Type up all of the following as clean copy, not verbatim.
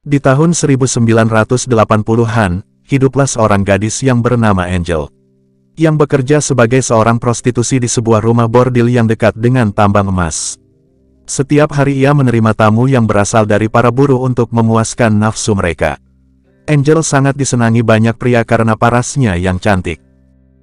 Di tahun 1980-an, hiduplah seorang gadis yang bernama Angel, yang bekerja sebagai seorang prostitusi di sebuah rumah bordil yang dekat dengan tambang emas. Setiap hari ia menerima tamu yang berasal dari para buruh untuk memuaskan nafsu mereka. Angel sangat disenangi banyak pria karena parasnya yang cantik.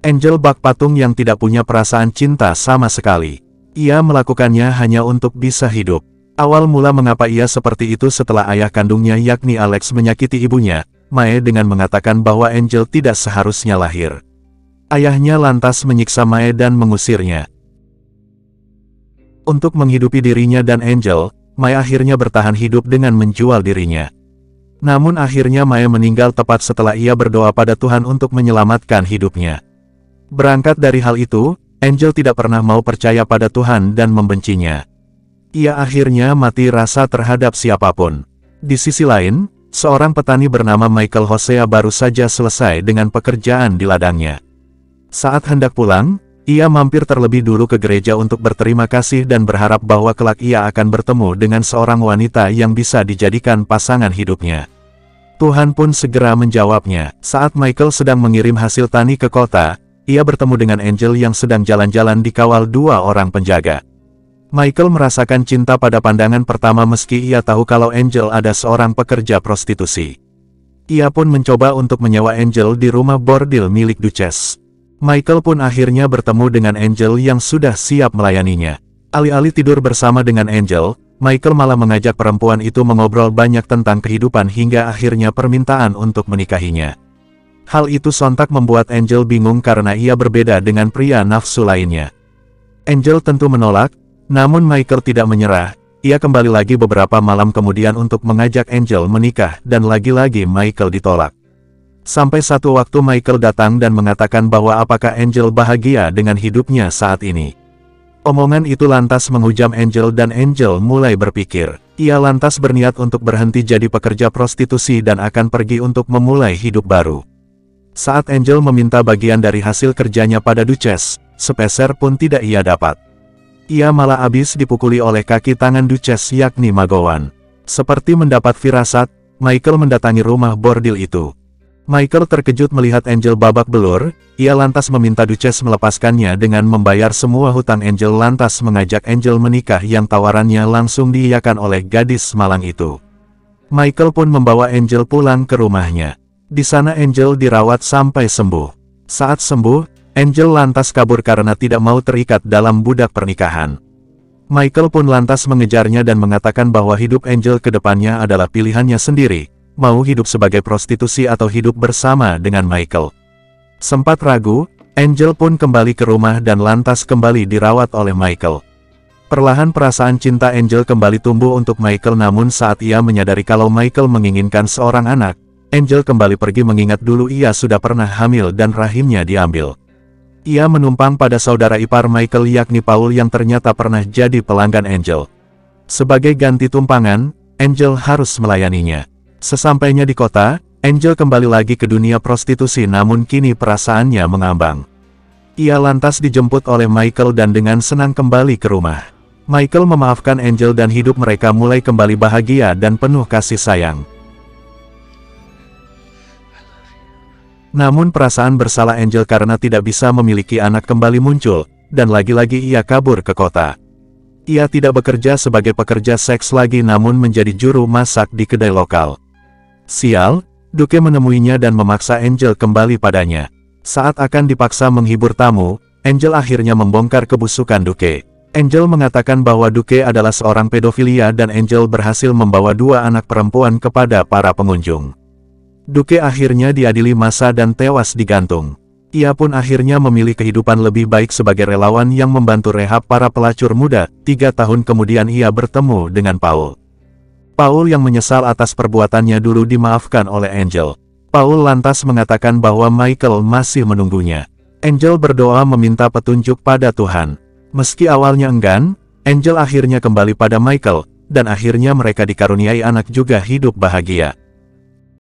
Angel bak patung yang tidak punya perasaan cinta sama sekali. Ia melakukannya hanya untuk bisa hidup. Awal mula mengapa ia seperti itu setelah ayah kandungnya yakni Alex menyakiti ibunya, Mae, dengan mengatakan bahwa Angel tidak seharusnya lahir. Ayahnya lantas menyiksa Mae dan mengusirnya. Untuk menghidupi dirinya dan Angel, Mae akhirnya bertahan hidup dengan menjual dirinya. Namun akhirnya Mae meninggal tepat setelah ia berdoa pada Tuhan untuk menyelamatkan hidupnya. Berangkat dari hal itu, Angel tidak pernah mau percaya pada Tuhan dan membencinya. Ia akhirnya mati rasa terhadap siapapun. Di sisi lain, seorang petani bernama Michael Hosea baru saja selesai dengan pekerjaan di ladangnya. Saat hendak pulang, ia mampir terlebih dulu ke gereja untuk berterima kasih dan berharap bahwa kelak ia akan bertemu dengan seorang wanita yang bisa dijadikan pasangan hidupnya. Tuhan pun segera menjawabnya. Saat Michael sedang mengirim hasil tani ke kota, ia bertemu dengan Angel yang sedang jalan-jalan dikawal dua orang penjaga. Michael merasakan cinta pada pandangan pertama meski ia tahu kalau Angel ada seorang pekerja prostitusi. Ia pun mencoba untuk menyewa Angel di rumah bordil milik Duchess. Michael pun akhirnya bertemu dengan Angel yang sudah siap melayaninya. Alih-alih tidur bersama dengan Angel, Michael malah mengajak perempuan itu mengobrol banyak tentang kehidupan hingga akhirnya permintaan untuk menikahinya. Hal itu sontak membuat Angel bingung karena ia berbeda dengan pria nafsu lainnya. Angel tentu menolak. Namun Michael tidak menyerah, ia kembali lagi beberapa malam kemudian untuk mengajak Angel menikah dan lagi-lagi Michael ditolak. Sampai satu waktu Michael datang dan mengatakan bahwa apakah Angel bahagia dengan hidupnya saat ini. Omongan itu lantas menghujam Angel dan Angel mulai berpikir. Ia lantas berniat untuk berhenti jadi pekerja prostitusi dan akan pergi untuk memulai hidup baru. Saat Angel meminta bagian dari hasil kerjanya pada Duchess, sepeser pun tidak ia dapat. Ia malah habis dipukuli oleh kaki tangan Duchess yakni Magowan. Seperti mendapat firasat, Michael mendatangi rumah bordil itu. Michael terkejut melihat Angel babak belur, ia lantas meminta Duchess melepaskannya dengan membayar semua hutang Angel lantas mengajak Angel menikah yang tawarannya langsung diiyakan oleh gadis malang itu. Michael pun membawa Angel pulang ke rumahnya. Di sana Angel dirawat sampai sembuh. Saat sembuh, Angel lantas kabur karena tidak mau terikat dalam budak pernikahan. Michael pun lantas mengejarnya dan mengatakan bahwa hidup Angel ke depannya adalah pilihannya sendiri, mau hidup sebagai prostitusi atau hidup bersama dengan Michael. Sempat ragu, Angel pun kembali ke rumah dan lantas kembali dirawat oleh Michael. Perlahan perasaan cinta Angel kembali tumbuh untuk Michael, namun saat ia menyadari kalau Michael menginginkan seorang anak, Angel kembali pergi mengingat dulu ia sudah pernah hamil dan rahimnya diambil. Ia menumpang pada saudara ipar Michael yakni Paul yang ternyata pernah jadi pelanggan Angel. Sebagai ganti tumpangan, Angel harus melayaninya. Sesampainya di kota, Angel kembali lagi ke dunia prostitusi namun kini perasaannya mengambang. Ia lantas dijemput oleh Michael dan dengan senang kembali ke rumah. Michael memaafkan Angel dan hidup mereka mulai kembali bahagia dan penuh kasih sayang. Namun perasaan bersalah Angel karena tidak bisa memiliki anak kembali muncul, dan lagi-lagi ia kabur ke kota. Ia tidak bekerja sebagai pekerja seks lagi namun menjadi juru masak di kedai lokal. Sial, Duke menemuinya dan memaksa Angel kembali padanya. Saat akan dipaksa menghibur tamu, Angel akhirnya membongkar kebusukan Duke. Angel mengatakan bahwa Duke adalah seorang pedofilia dan Angel berhasil membawa dua anak perempuan kepada para pengunjung. Duke akhirnya diadili massa dan tewas digantung. Ia pun akhirnya memilih kehidupan lebih baik sebagai relawan yang membantu rehab para pelacur muda. 3 tahun kemudian ia bertemu dengan Paul. Paul yang menyesal atas perbuatannya dulu dimaafkan oleh Angel. Paul lantas mengatakan bahwa Michael masih menunggunya. Angel berdoa meminta petunjuk pada Tuhan. Meski awalnya enggan, Angel akhirnya kembali pada Michael, dan akhirnya mereka dikaruniai anak juga hidup bahagia.